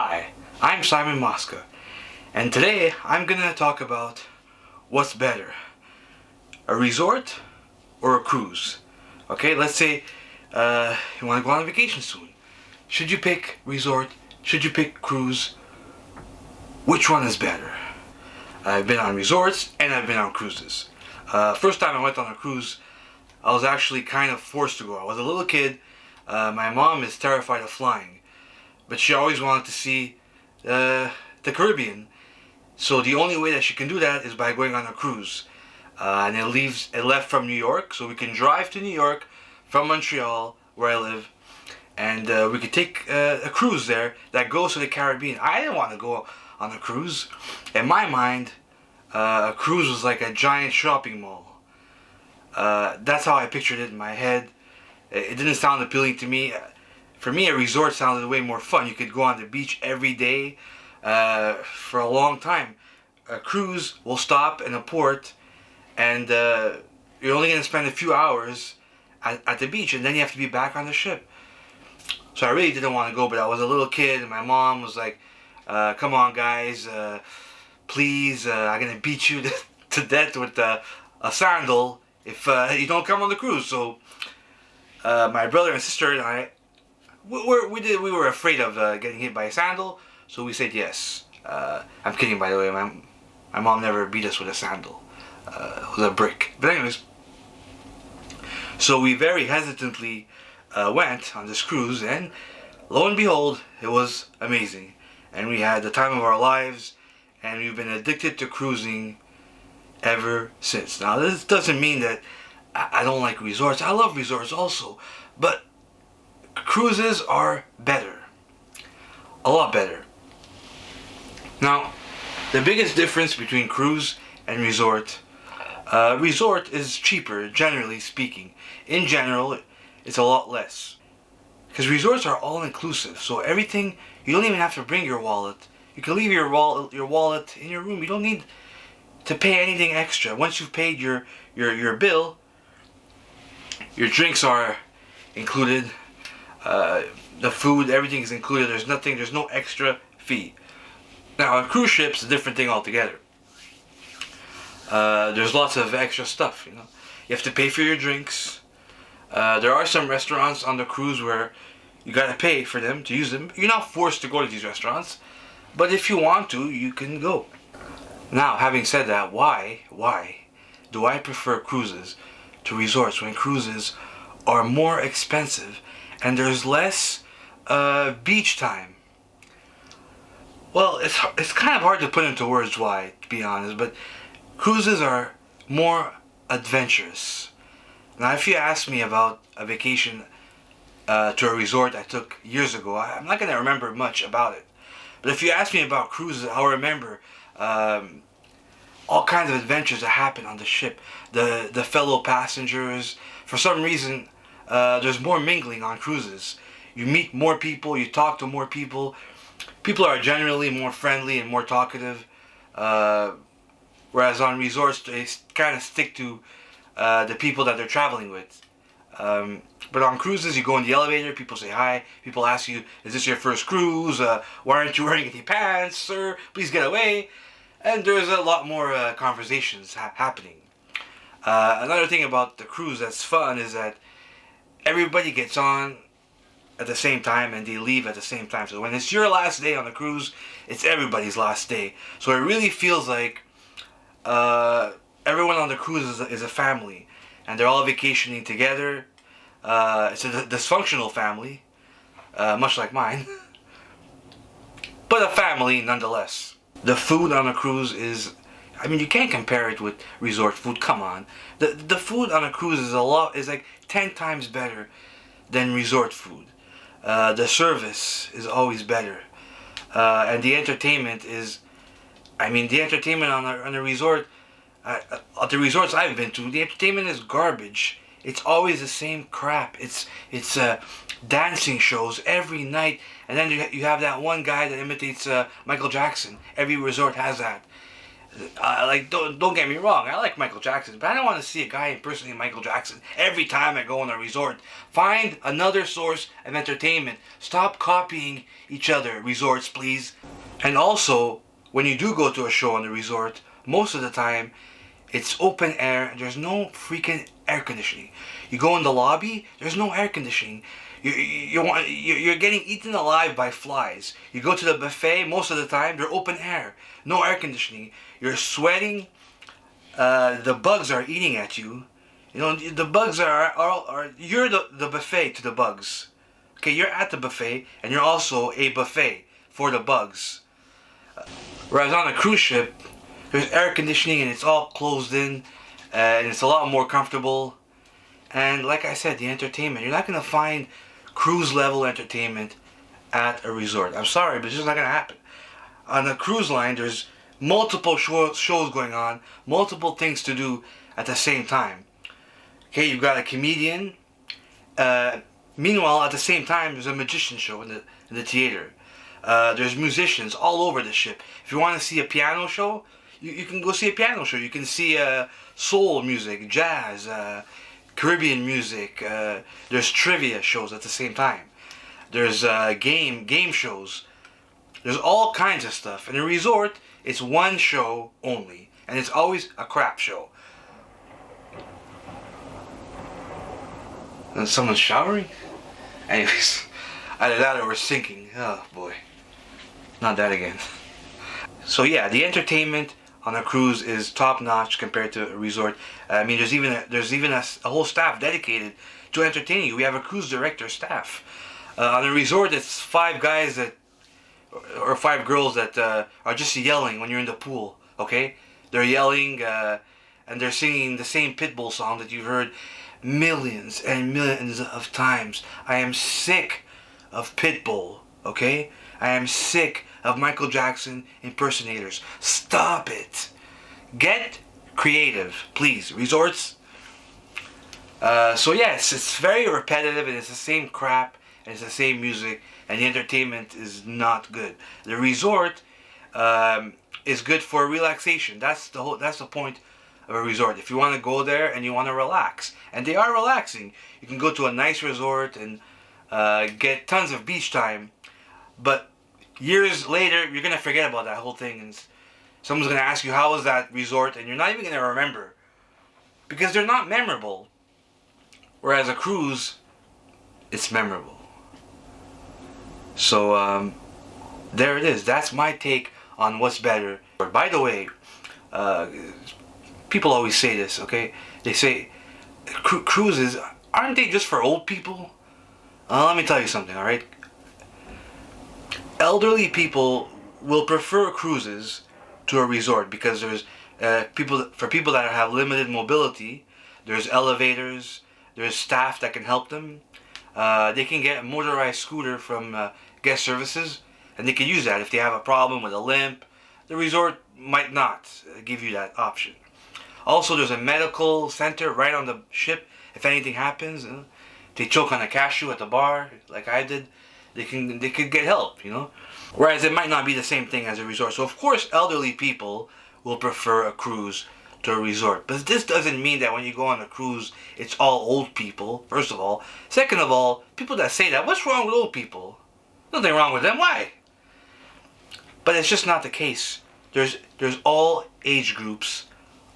Hi, I'm Simon Mosca, and today I'm gonna talk about what's better, a resort or a cruise. Okay, let's say you want to go on vacation soon. Should you pick resort? Should you pick cruise? Which one is better? I've been on resorts and I've been on cruises. First time I went on a cruise, I was actually kind of forced to go. I was a little kid. My mom is terrified of flying, but she always wanted to see the Caribbean. So the only way that she can do that is by going on a cruise. And it left from New York, so we can drive to New York from Montreal, where I live, and we could take a cruise there that goes to the Caribbean. I didn't want to go on a cruise. In my mind, a cruise was like a giant shopping mall. That's how I pictured it in my head. It didn't sound appealing to me. For me, a resort sounded way more fun. You could go on the beach every day for a long time. A cruise will stop in a port, and you're only going to spend a few hours at the beach, and then you have to be back on the ship. So I really didn't want to go, but I was a little kid, and my mom was like, come on guys, please, I'm going to beat you to death with a sandal if you don't come on the cruise. So my brother and sister and I, we were afraid of getting hit by a sandal, so we said yes. I'm kidding, by the way. My mom never beat us with a sandal. It was a brick. But anyways, so we very hesitantly went on this cruise, and lo and behold, it was amazing. And we had the time of our lives, and we've been addicted to cruising ever since. Now, this doesn't mean that I don't like resorts. I love resorts also, but cruises are better. A lot better. Now, the biggest difference between cruise and resort is cheaper, generally speaking. In general, it's a lot less. Because resorts are all inclusive, so everything, you don't even have to bring your wallet. You can leave your wallet in your room. You don't need to pay anything extra. Once you've paid your bill, your drinks are included. The food, everything is included. There's no extra fee. Now on cruise ships, a different thing altogether. There's lots of extra stuff, you know. You have to pay for your drinks. There are some restaurants on the cruise where you gotta pay for them to use them. You're not forced to go to these restaurants, but if you want to, you can go. Now, having said that, why do I prefer cruises to resorts when cruises are more expensive and there's less beach time? Well, it's kind of hard to put into words why, to be honest, but cruises are more adventurous. Now, if you ask me about a vacation to a resort I took years ago, I'm not going to remember much about it. But if you ask me about cruises, I'll remember all kinds of adventures that happen on the ship. The fellow passengers. For some reason, there's more mingling on cruises. You meet more people, you talk to more people. People are generally more friendly and more talkative. Whereas on resorts, they kind of stick to the people that they're traveling with. But on cruises, you go in the elevator, people say hi, people ask you, is this your first cruise? Why aren't you wearing any pants, sir? Please get away. And there's a lot more conversations happening. Another thing about the cruise that's fun is that everybody gets on at the same time and they leave at the same time. So when it's your last day on the cruise, it's everybody's last day. So it really feels like everyone on the cruise is a family, and they're all vacationing together. It's a dysfunctional family, much like mine, but a family nonetheless. The food on a cruise is, I mean, you can't compare it with resort food. Come on, the food on a cruise is like 10 times better than resort food. The service is always better, and the entertainment is, I mean, the entertainment on a resort, at the resorts I've been to, the entertainment is garbage. It's always the same crap. It's dancing shows every night, and then you have that one guy that imitates Michael Jackson. Every resort has that. Like, don't get me wrong, I like Michael Jackson, but I don't want to see a guy impersonating Michael Jackson every time I go on a resort. Find another source of entertainment. Stop copying each other, resorts, please. And also, when you do go to a show on the resort, most of the time, it's open air and there's no freaking air conditioning. You go in the lobby, there's no air conditioning. You're getting eaten alive by flies. You go to the buffet, most of the time they're open air, no air conditioning. You're sweating. The bugs are eating at you. You know, the bugs are you're the buffet to the bugs. Okay, you're at the buffet and you're also a buffet for the bugs. Whereas on a cruise ship, there's air conditioning and it's all closed in, and it's a lot more comfortable. And like I said, the entertainment, you're not gonna find cruise level entertainment at a resort. I'm sorry, but it's just not gonna happen. On a cruise line, there's multiple shows going on, multiple things to do at the same time. Okay, you've got a comedian. Meanwhile, at the same time, there's a magician show in the theater. There's musicians all over the ship. If you want to see a piano show, you can go see a piano show. You can see soul music, jazz, Caribbean music. There's trivia shows at the same time. There's game shows. There's all kinds of stuff. In a resort, it's one show only, and it's always a crap show. And someone's showering? Anyways, either that or we're sinking. Oh boy. Not that again. So yeah, the entertainment on a cruise is top notch compared to a resort. I mean, there's even a whole staff dedicated to entertaining you. We have a cruise director staff. On a resort, it's 5 guys or 5 girls that are just yelling when you're in the pool. Okay, they're yelling and they're singing the same Pitbull song that you've heard millions and millions of times. I am sick of Pitbull. Okay, I am sick of Michael Jackson impersonators. Stop it. Get creative, please. Resorts. So yes, it's very repetitive and it's the same crap and it's the same music and the entertainment is not good. The resort is good for relaxation. That's the point of a resort. If you want to go there and you want to relax, and they are relaxing, you can go to a nice resort and get tons of beach time. But years later, you're gonna forget about that whole thing, and someone's gonna ask you how was that resort, and you're not even gonna remember because they're not memorable. Whereas a cruise, it's memorable. So there it is. That's my take on what's better. By the way, people always say this. Okay, they say cruises aren't they just for old people? Let me tell you something. All right. Elderly people will prefer cruises to a resort because there's people that have limited mobility. There's elevators. There's staff that can help them. They can get a motorized scooter from guest services, and they can use that if they have a problem with a limp. The resort might not give you that option. Also, there's a medical center right on the ship. If anything happens, if they choke on a cashew at the bar, like I did, they could get help, you know. Whereas it might not be the same thing as a resort. So of course, elderly people will prefer a cruise to a resort. But this doesn't mean that when you go on a cruise, it's all old people. First of all, second of all, people that say that, what's wrong with old people? Nothing wrong with them. Why? But it's just not the case. There's all age groups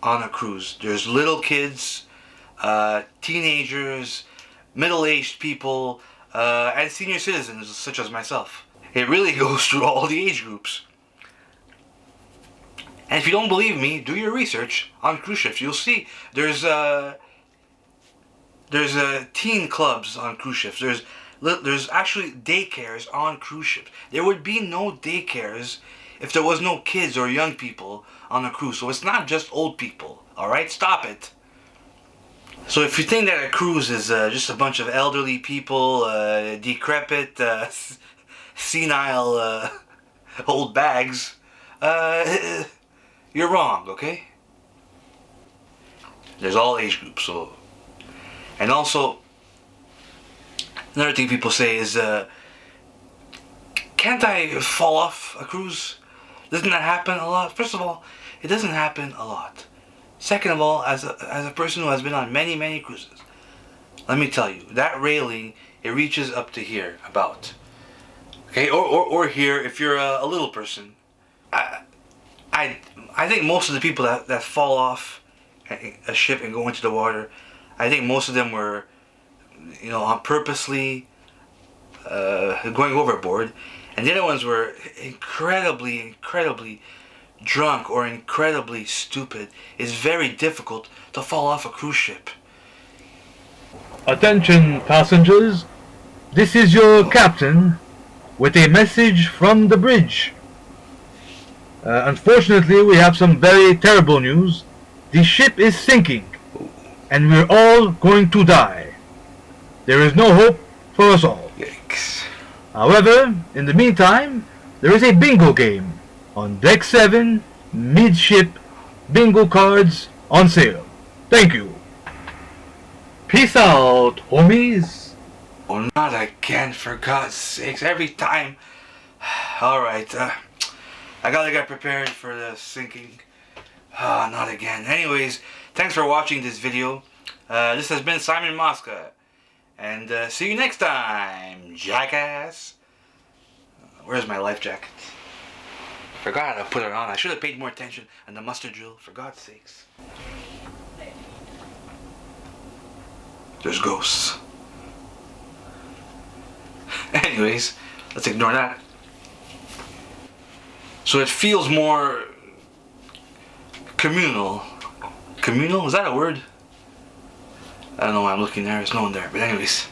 on a cruise. There's little kids, teenagers, middle-aged people, and senior citizens such as myself. It really goes through all the age groups. And if you don't believe me, do your research on cruise ships. You'll see there's teen clubs on cruise ships. There's actually daycares on cruise ships. There would be no daycares if there was no kids or young people on a cruise. So it's not just old people. All right, stop it. So if you think that a cruise is just a bunch of elderly people, decrepit, senile old bags, you're wrong, okay? There's all age groups. So, and also another thing people say is, can't I fall off a cruise? Doesn't that happen a lot? First of all, it doesn't happen a lot. Second of all, as a person who has been on many, many cruises, let me tell you, that railing, it reaches up to here, about. Okay, or here, if you're a little person. I think most of the people that fall off a ship and go into the water, I think most of them were, on purposely going overboard, and the other ones were incredibly drunk or incredibly stupid. It's very difficult to fall off a cruise ship. Attention passengers, this is your captain with a message from the bridge. Unfortunately, we have some very terrible news. The ship is sinking, and we're all going to die. There is no hope for us all. Yikes. However, in the meantime, there is a bingo game on Deck 7, midship, bingo cards on sale. Thank you. Peace out, homies. Oh, not again, for God's sakes. Every time. Alright, I gotta get prepared for the sinking. Not again. Anyways, thanks for watching this video. This has been Simon Mosca. And see you next time, jackass. Where's my life jacket? Forgot to put it on. I should have paid more attention on the muster drill, for God's sakes. There's ghosts. Anyways, let's ignore that. So it feels more communal. Communal? Is that a word? I don't know why I'm looking there. There's no one there. But anyways.